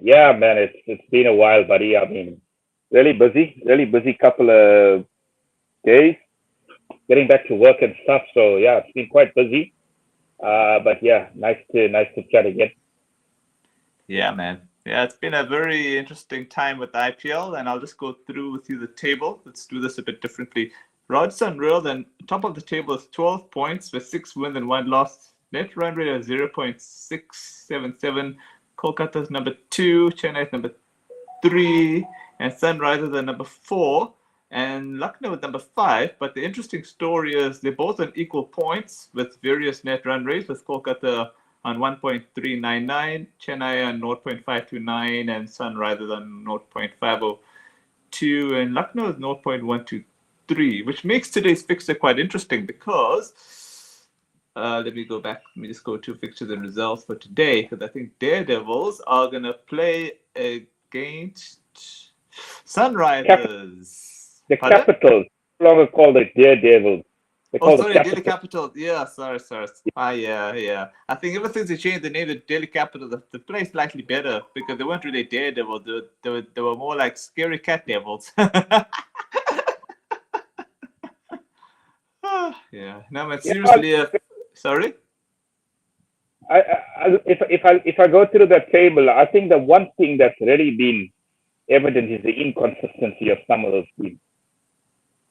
Yeah, man, it's been a while, buddy. I mean, really busy couple of days, getting back to work and stuff. So yeah, it's been quite busy. But yeah, nice to chat again. Yeah, man. Yeah, it's been a very interesting time with the IPL, and I'll just go through with you the table. Let's do this a bit differently. Rajasthan Royal, then top of the table is 12 points with 6 wins and 1 loss. Net run rate of 0.677. Kolkata's number 2, Chennai's number 3, and Sunrisers are number 4, and Lucknow is number 5. But the interesting story is they're both on equal points with various net run rates, with Kolkata on 1.399, Chennai on 0.529, and Sunrisers on 0.502, and Lucknow is 0.123, which makes today's fixture quite interesting because let me go back. Let me just go to fixtures and results for today, because I think Daredevils are going to play against Sunrisers. The Pardon? Capitals, no longer called the Daredevils. They Oh, call the sorry, Daily Capitals. Capital. Yeah, sorry. Yeah. I think ever since they changed the name to Daily Capital, the play is slightly better because they weren't really daredevils. They were more like scary cat devils. Yeah. No, but Yeah, seriously, sorry? if I go through the table, I think the one thing that's really been evident is the inconsistency of some of those teams.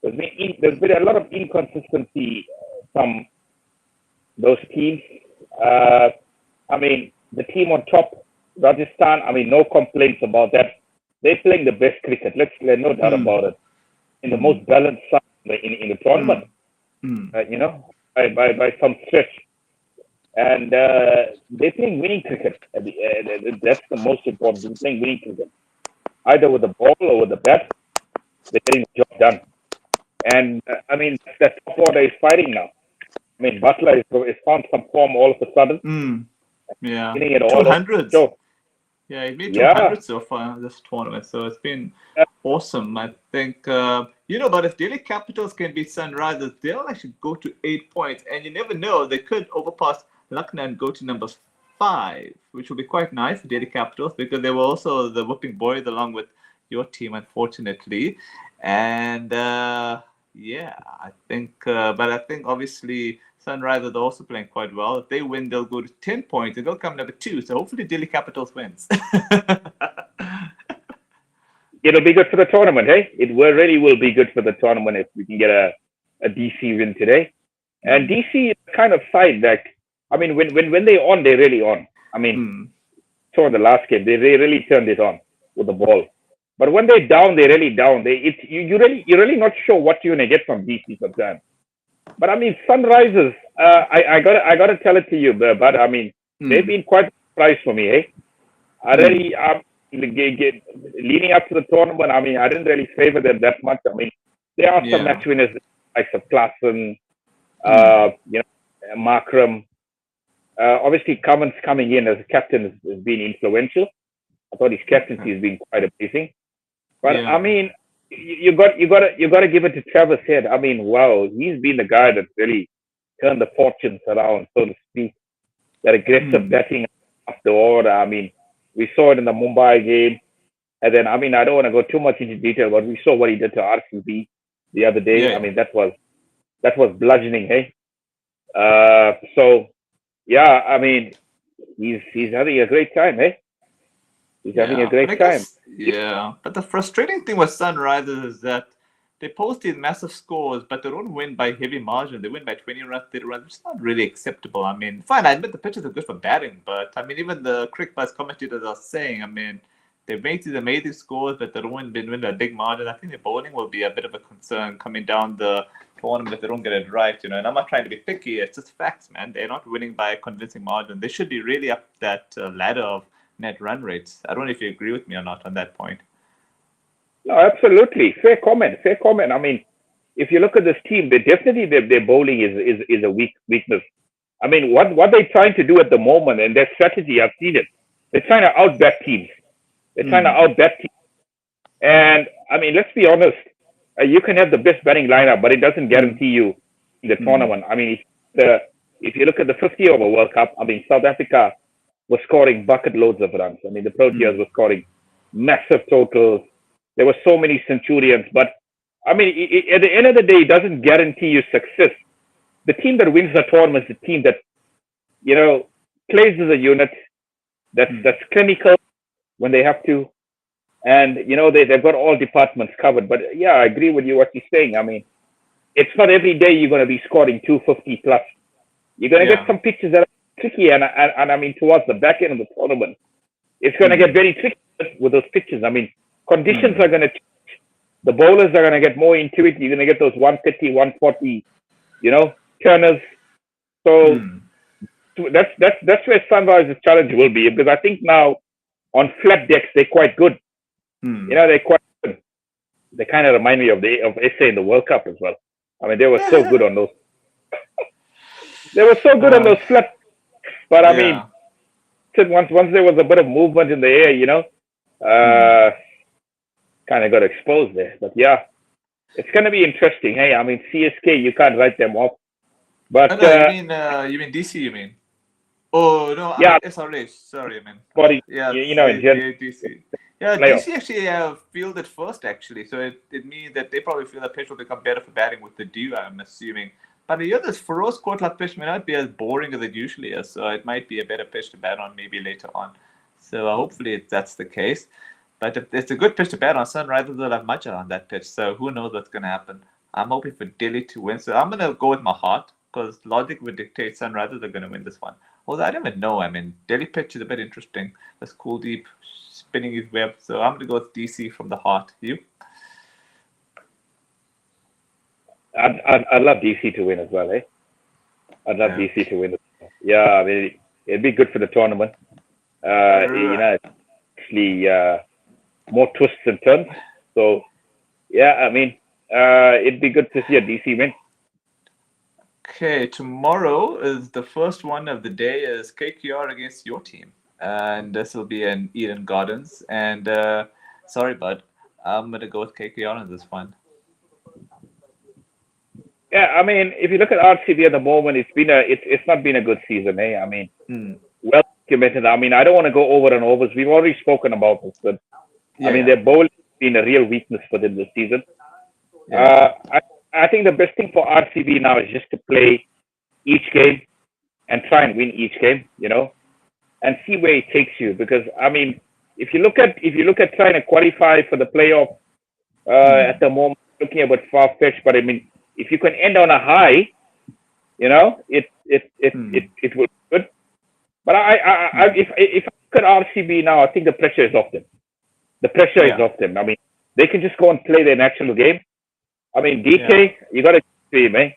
There's been a lot of inconsistency from those teams. Uh, I mean, the team on top, Rajasthan. I mean, no complaints about that. They're playing the best cricket. There's no doubt Mm, about it. In the mm, most balanced side in the tournament, mm, mm. you know, by some stretch. And they're playing winning cricket. That's the most important. They're playing winning cricket, either with the ball or with the bat. They're getting the job done. And I mean, that top order is fighting now. I mean, Butler is found some form all of a sudden, Mm. Yeah. hitting it Two all over the hundreds. show. Yeah, he made Yeah, 200 so far in this tournament, so it's been yeah, awesome. I think, but if Delhi Capitals can beat Sunrisers, they'll actually go to 8 points, and you never know, they could overpass Lucknow and go to number 5, which will be quite nice for Delhi Capitals because they were also the whooping boys along with your team, unfortunately. And yeah, but I think obviously Sunrisers are also playing quite well. If they win, they'll go to 10 points and they'll come number 2. So hopefully Delhi Capitals wins. it'll be good for the tournament, hey? It really will be good for the tournament if we can get a DC win today. And Mm, DC is the kind of side that, I mean, when they're on, they're really on. I mean, mm, so in the last game, they really turned it on with the ball. But when they're down, they're really down. You're really not sure what you're gonna get from DC sometimes. But I mean, Sunrisers, I gotta tell it to you, but I mean, they've mm. been quite a surprise for me, eh? I Mm. really leading up to the tournament. I mean, I didn't really favor them that much. I mean, there are some Yeah. match winners like Klassen, Mm. you know, Markram. Obviously, Cummins coming in as a captain has been influential. I thought his captaincy has been quite amazing. But I Yeah. mean, you got to give it to Travis Head. I mean, wow, he's been the guy that really turned the fortunes around, so to speak. That aggressive Mm. batting off the order. I mean, we saw it in the Mumbai game, and then I mean, I don't want to go too much into detail, but we saw what he did to RCB the other Yeah. day. I Yeah. mean, that was bludgeoning, hey. So yeah, I mean, he's having a great time, hey. He's having a Yeah, but I great time. guess, yeah. But the frustrating thing with Sunrisers is that they post these massive scores, but they don't win by heavy margin. They win by 20 runs, 30 runs, which is not really acceptable. I mean, fine, I admit the pitches are good for batting, but I mean, even the Crick Buzz commentators are saying, I mean, they make these amazing scores, but they don't win by a big margin. I think the bowling will be a bit of a concern coming down the tournament if they don't get it right, And I'm not trying to be picky. It's just facts, man. They're not winning by a convincing margin. They should be really up that ladder of net run rates. I don't know if you agree with me or not on that point. No, absolutely. Fair comment. Fair comment. I mean, if you look at this team, they definitely their bowling is a weakness. I mean, what they're trying to do at the moment and their strategy, I've seen it. They're trying to outbat teams. They're trying to Hmm. outbat teams. And I mean, let's be honest. You can have the best batting lineup, but it doesn't Hmm. guarantee you in the Hmm. tournament. I mean, the if you look at the 50 over World Cup, I mean, South Africa, were scoring bucket loads of runs. I mean, the Proteas were scoring massive totals. There were so many centurions, but I mean, at the end of the day, it doesn't guarantee you success. The team that wins the tournament is the team that, plays as a unit, that's clinical when they have to, and they've got all departments covered. But yeah, I agree with you what you're saying. I mean, it's not every day you're going to be scoring 250 plus. You're going to get some pitches that are tricky, and I mean, towards the back end of the tournament, it's going to get very tricky with those pitches. I mean, conditions are going to change. The bowlers are going to get more into it. You're going to get those 130, 140, turners. So that's where Sunrise's challenge will be, because I think now on flat decks they're quite good. They're quite good. They kind of remind me of SA in the World Cup as well. I mean, they were so good on those. They were so good on those flat. But I mean, once there was a bit of movement in the air, kind of got exposed there. But yeah, it's going to be interesting. Hey, I mean, CSK, you can't write them off. But you mean DC? You mean? Oh no, yeah, I mean SRH. Sorry, I mean. DC. Yeah, DC actually fielded first actually, so it means that they probably feel the pitch will become better for batting with the dew, I'm assuming. But this Feroz Kotla pitch may not be as boring as it usually is, so it might be a better pitch to bat on maybe later on. So hopefully that's the case. But if it's a good pitch to bat on, Sunrisers will have Maja on that pitch, so who knows what's going to happen. I'm hoping for Delhi to win, so I'm going to go with my heart, because logic would dictate Sunrisers are going to win this one. Although I don't even know. I mean, Delhi pitch is a bit interesting. That's Kuldeep spinning his web, so I'm going to go with DC from the heart. You? I'd love DC to win as well, eh? I'd love DC to win. Yeah, I mean, it'd be good for the tournament. Actually, more twists and turns. So, yeah, I mean, it'd be good to see a DC win. Okay, tomorrow is the first one of the day is KKR against your team. And this will be in Eden Gardens. And sorry, bud, I'm going to go with KKR on this one. Yeah, I mean, if you look at RCB at the moment, it's not been a good season, eh? I mean, well documented. I mean, I don't want to go over and overs. We've already spoken about this, but I mean, their bowling has been a real weakness for them this season. I think the best thing for RCB now is just to play each game and try and win each game, and see where it takes you. Because I mean, if you look at trying to qualify for the playoff at the moment, looking a bit far fetched. But I mean, if you can end on a high, it will be good. But if I look at RCB now, I think the pressure is off them. The pressure is off them. I mean, they can just go and play their natural game. I mean, DK, you got to see him, eh?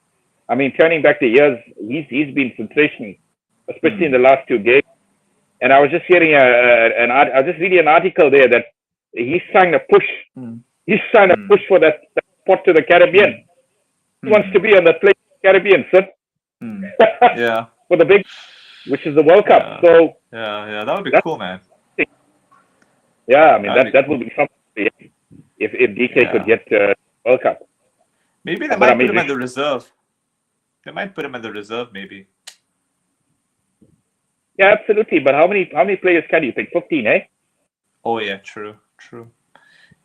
I mean, turning back the years, he's been sensational, especially in the last two games. And I was just hearing I was just reading an article there that he's trying to push. He's trying to push for that spot to the Caribbean. He wants to be on the play Caribbean, sir. For the big, which is the World Cup. So that would be cool, man. Yeah, I mean that would be something if DK could get World Cup. Maybe they might put him in the reserve. They might put him in the reserve, maybe. Yeah, absolutely. But how many players can you pick? 15, eh? Oh yeah, true.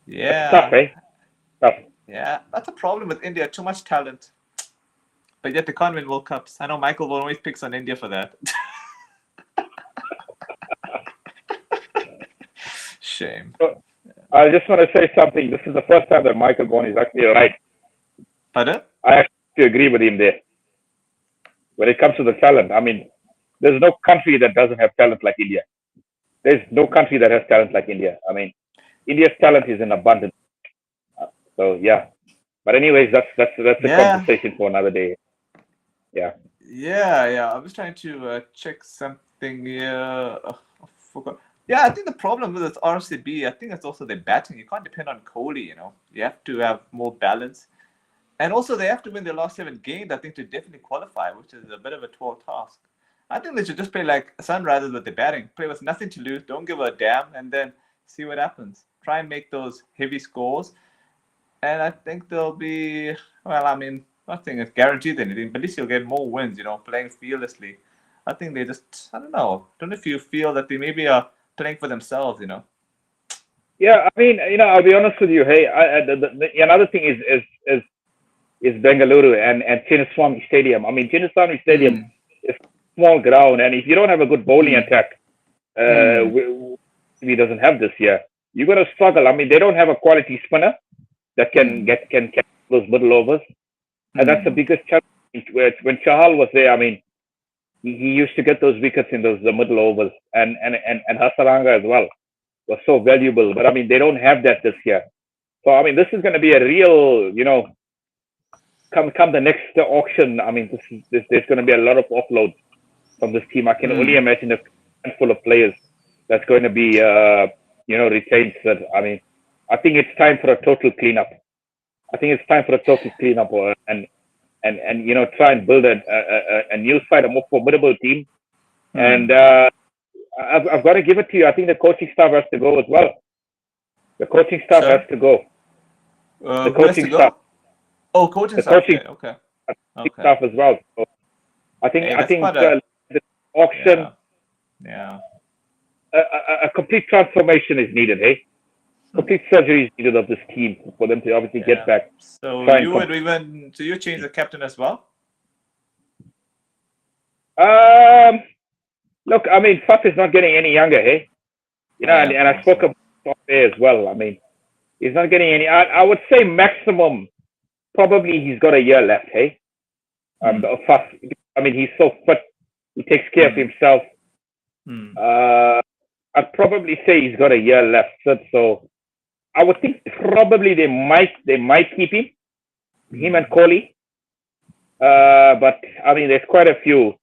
Yeah. That's tough, eh? Tough. Yeah, that's a problem with India. Too much talent. But yet they can't win World Cups. I know Michael always picks on India for that. Shame. So, I just want to say something. This is the first time that Michael Vaughan is actually right. Pardon? I actually agree with him there. When it comes to the talent, I mean, there's no country that doesn't have talent like India. There's no country that has talent like India. I mean, India's talent is in abundance. So yeah. But anyways, that's a conversation for another day. Yeah. Yeah. I was trying to check something here. I forgot. Yeah, I think the problem with this RCB, I think it's also their batting. You can't depend on Kohli, You have to have more balance. And also they have to win their last 7 games, I think, to definitely qualify, which is a bit of a tall task. I think they should just play like Sunrisers with their batting. Play with nothing to lose, don't give a damn, and then see what happens. Try and make those heavy scores. And I think they'll be, well, I mean, nothing is guaranteed anything, but at least you'll get more wins, playing fearlessly. I think they just, I don't know. Don't know if you feel that they maybe are playing for themselves, you know. Yeah, I mean, I'll be honest with you. Hey, another thing is Bengaluru and Chinnaswamy Stadium. I mean, Chinnaswamy Stadium Mm. is a small ground, and if you don't have a good bowling attack, Mm. we doesn't have this year. You're gonna struggle. I mean, they don't have a quality spinner that can can those middle overs, and that's the biggest challenge. When Chahal was there, I mean, he used to get those wickets in the middle overs, and Hasaranga as well was so valuable. But I mean, they don't have that this year. So I mean, this is going to be a real, come the next auction. I mean, there's going to be a lot of offloads from this team. I can only imagine a handful of players that's going to be, retained. I mean, I think it's time for a total cleanup. And try and build a new side, a more formidable team. And I've got to give it to you. I think the coaching staff has to go as well. The coaching staff has to go. The coaching staff. Oh, coaching staff. Okay. Staff as well. So I think the auction. Yeah. A complete transformation is needed. Hey, complete surgery is needed of this team for them to obviously get back. So you change the captain as well? Look, I mean, Faf is not getting any younger, hey. And I spoke about Faf there as well. I mean, he's not getting any. I would say maximum, probably he's got a year left, hey. Faf, I mean, he's so fit. He takes care of himself. I'd probably say he's got a year left. So I would think probably they might keep him and Kohli. But I mean, there's quite a few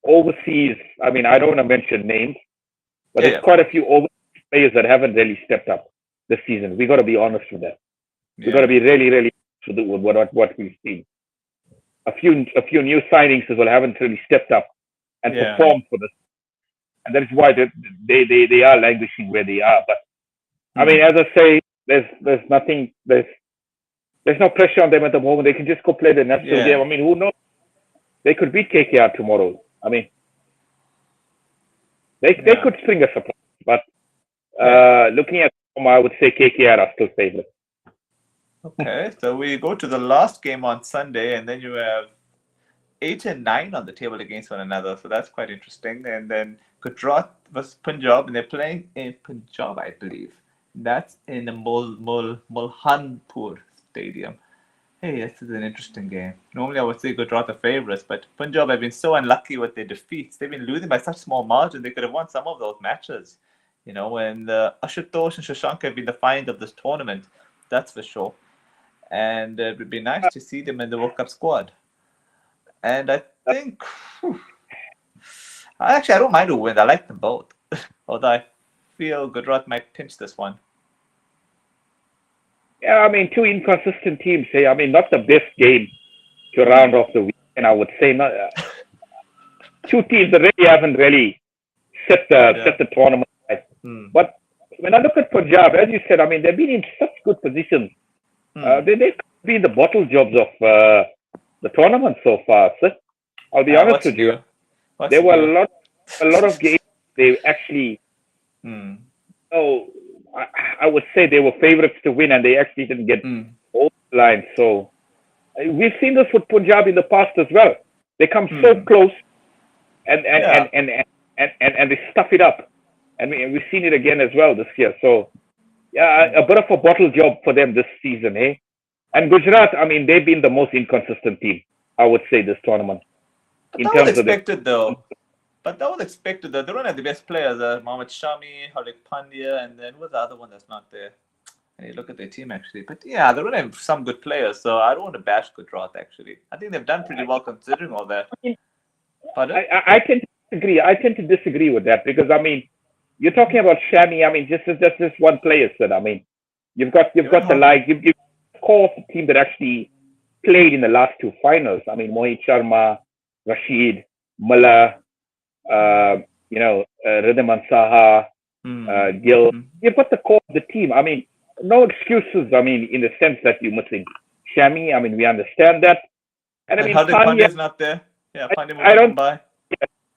overseas. I mean, I don't want to mention names, but there's quite a few overseas players that haven't really stepped up this season. We got to be honest with that. We got to be really, really honest with what we've seen. A few new signings as well haven't really stepped up and performed for this, and that is why they are languishing where they are. But I mean, as I say, there's nothing. There's no pressure on them at the moment. They can just go play the national game. I mean, who knows? They could beat KKR tomorrow. I mean, they could string a surprise. But looking at them, I would say KKR are still favourite. Okay, so we go to the last game on Sunday, and then you have 8 and 9 on the table against one another. So that's quite interesting. And then Gujarat versus Punjab, and they're playing in Punjab, I believe. That's in the Mulhanpur Stadium. Hey, this is an interesting game. Normally, I would say Gujarat are favourites, but Punjab have been so unlucky with their defeats. They've been losing by such small margin. They could have won some of those matches. And Ashutosh and Shashank have been the find of this tournament. That's for sure. And it would be nice to see them in the World Cup squad. And I think, I don't mind who wins. I like them both. Although I feel Gujarat might pinch this one. Yeah, I mean, two inconsistent teams. Hey, I mean, not the best game to round off the weekend. I would say not. Two teams that really haven't set the tournament. Right. But when I look at Punjab, as you said, I mean, they've been in such good positions. They could be in the bottle jobs of the tournament so far. So I'll be honest with you. There were a lot of games they actually. I would say they were favourites to win, and they actually didn't get over the line. So we've seen this with Punjab in the past as well. They come so close, and they stuff it up, and we've seen it again as well this year. So a bit of a bottle job for them this season, eh? And Gujarat, I mean, they've been the most inconsistent team, I would say, this tournament. But that was expected, though. They don't have the best players. Mohammad Shami, Hardik Pandya, and then what's the other one that's not there? And you look at their team, actually. But yeah, they don't have some good players, so I don't want to bash Gujarat, actually. I think they've done pretty well considering all that. I tend to disagree. I tend to disagree with that because, I mean, you're talking about Shami. I mean, just this one player said. I mean, you've got the core of the team that actually played in the last two finals. I mean, Mohit Sharma, Rashid, Mullah, Ridhaman Saha, Gill. You've got the core of the team. I mean, no excuses. I mean, in the sense that you're missing Shami. I mean, we understand that. And I mean, Pandya is not there. Yeah, Pandya I don't.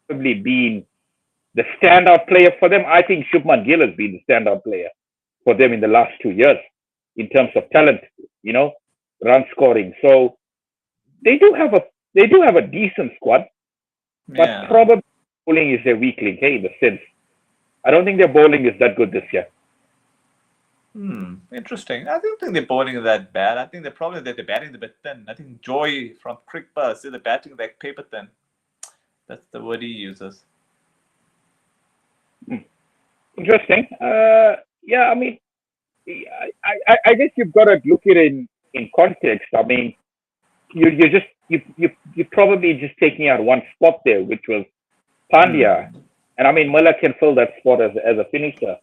probably been the standout player for them. I think Shubman Gill has been the standout player for them in the last 2 years in terms of talent, run scoring. So they do have a decent squad, but Yeah. probably bowling is their weak link, in the sense. I don't think their bowling is that good this year. Interesting. I don't think their bowling is that bad. I think the problem is that they're batting a bit thin. I think Joy from Crickbar said they're batting like paper thin. That's the word he uses. Interesting. Yeah, I mean, I guess you've got to look at it in context. I mean, you're probably just taking out one spot there, which was Pandya, and I mean Muller can fill that spot as a finisher.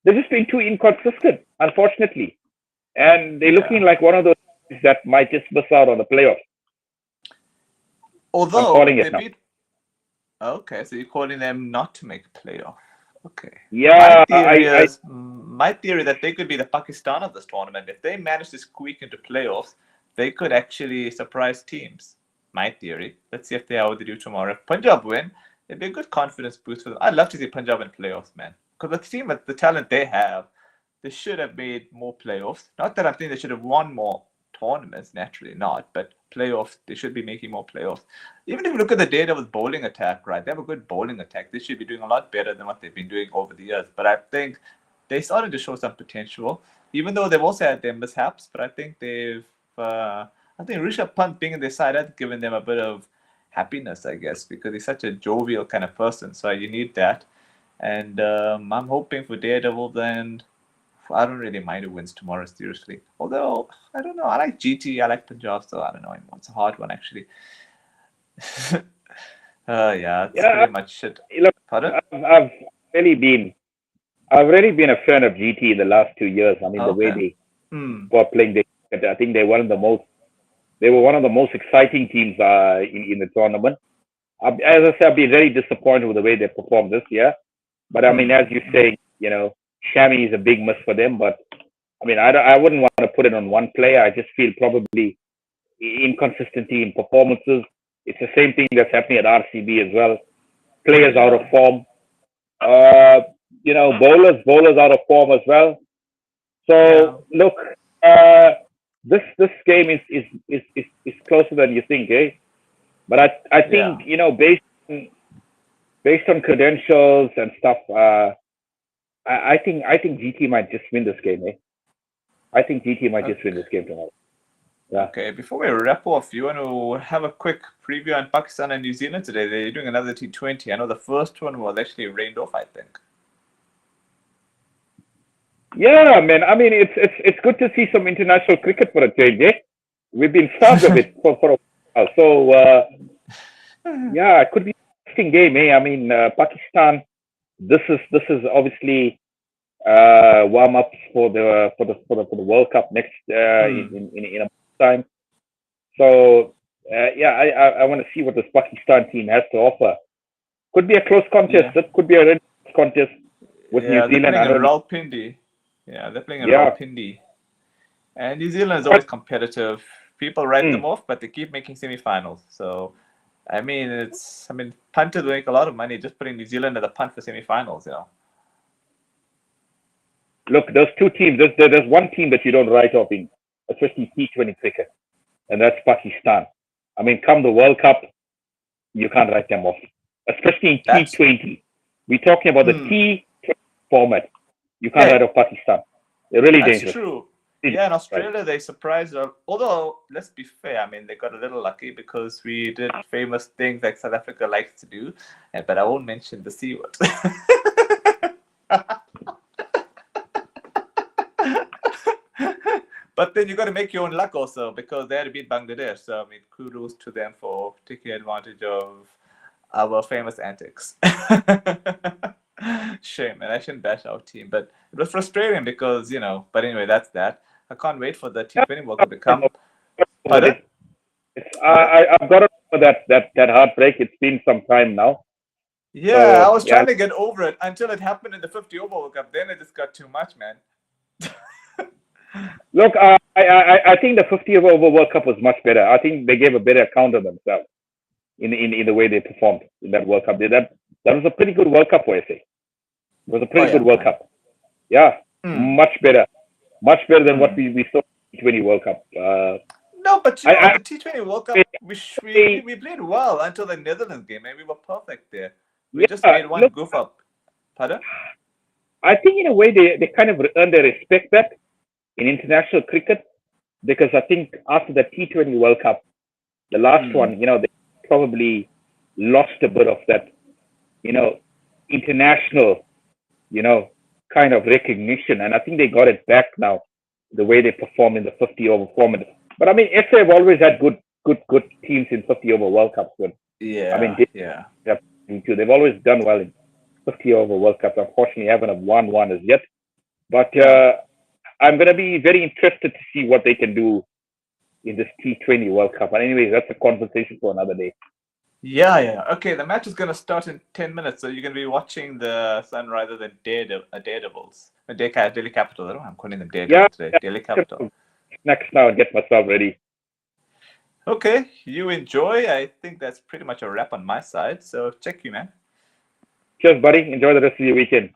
They've just been too inconsistent, unfortunately, and they're looking like one of those teams that might just miss out on the playoffs. Although they beat. Okay, so you're calling them not to make a playoff. Okay. Yeah, my theory that they could be the Pakistan of this tournament. If they manage to squeak into playoffs, they could actually surprise teams. My theory. Let's see if they are what they do tomorrow. If Punjab win, it'd be a good confidence boost for them. I'd love to see Punjab in playoffs, man. Because the team with the talent they have, they should have made more playoffs. Not that I think they should have won more tournaments, naturally not, but playoffs, they should be making more playoffs. Even if you look at the data with bowling attack, right? They have a good bowling attack. They should be doing a lot better than what they've been doing over the years. But I think they started to show some potential, even though they've also had their mishaps. But I think I think Rishabh Pant being in their side has given them a bit of happiness, I guess, because he's such a jovial kind of person. So you need that. And I'm hoping for Daredevil then. I don't really mind who wins tomorrow, seriously. Although, I don't know. I like GT. I like Punjab, so I don't know. It's a hard one, actually. It's pretty much it. Look, Pardon? I've really been a fan of GT in the last 2 years. I mean, the way they were playing, I think they were one of the most exciting teams in the tournament. As I said, I've been very disappointed with the way they performed this year. But I mean, as you say, Shami is a big miss for them. But I mean, I wouldn't want to put it on one player. I just feel probably inconsistency in performances. It's the same thing that's happening at RCB as well. Players out of form. Bowlers out of form as well. So look, this game is closer than you think, eh? But I think based on credentials and stuff, I think GT might just win this game, eh? I think GT might just win this game tomorrow. Yeah. Okay, before we wrap off, you want to have a quick preview on Pakistan and New Zealand today? They're doing another T20. I know the first one was actually rained off, I think. Yeah, man. I mean, it's good to see some international cricket for a change, eh? We've been starved of it for a while. So, it could be an interesting game, eh? I mean, Pakistan. This is obviously warm ups for the World Cup next in a month's time. So I want to see what this Pakistan team has to offer. Could be a close contest. It could be a red contest with New Zealand. They're playing in Rawalpindi. Yeah, they're playing in Rawalpindi. And New Zealand is always competitive. People write them off, but they keep making semi-finals. So, I mean, punters make a lot of money just putting New Zealand at the punt for semi-finals, Look, those two teams, there's one team that you don't write off in, especially T20 cricket, and that's Pakistan. I mean, come the World Cup, you can't write them off, especially in T20. We're talking about the T20 format. You can't write off Pakistan. They're really dangerous. That's true. Yeah, in Australia, they surprised us. Although, let's be fair, I mean, they got a little lucky because we did famous things like South Africa likes to do, but I won't mention the C word. But then you got to make your own luck also because they had to beat Bangladesh. So, I mean, kudos to them for taking advantage of our famous antics. Shame, and I shouldn't bash our team, but it was frustrating because, but anyway, that's that. I can't wait for the T20 World Cup to come. I've got to remember that heartbreak. It's been some time now. Yeah, I was trying to get over it until it happened in the 50 over World Cup. Then it just got too much, man. Look, I think the 50 over World Cup was much better. I think they gave a better account of themselves. in the way they performed in that World Cup. That was a pretty good World Cup for SA. It was a pretty good World Cup. Yeah, much better than what we saw in the T20 World Cup. No, but you know, the T20 World Cup, we played well until the Netherlands game, and we were perfect there. We just made one goof up. Pardon? I think in a way they kind of earned their respect back in international cricket, because I think after the T20 World Cup, the last one, they probably lost a bit of that, international, kind of recognition. And I think they got it back now, the way they perform in the 50-over format. But I mean, SA have always had good teams in 50-over World Cups. Yeah. I mean, they've always done well in 50-over World Cups. Unfortunately, haven't won one as yet. But I'm going to be very interested to see what they can do in this T20 World Cup. And anyways, that's a conversation for another day. Yeah. Okay, the match is going to start in 10 minutes, so you're going to be watching the Sunrisers and Daredevils. Delhi Capital. I don't know, I'm calling them Daredevils today. Delhi Capital. Next now and get myself ready. Okay, you enjoy. I think that's pretty much a wrap on my side. So check you, man. Cheers, buddy. Enjoy the rest of your weekend.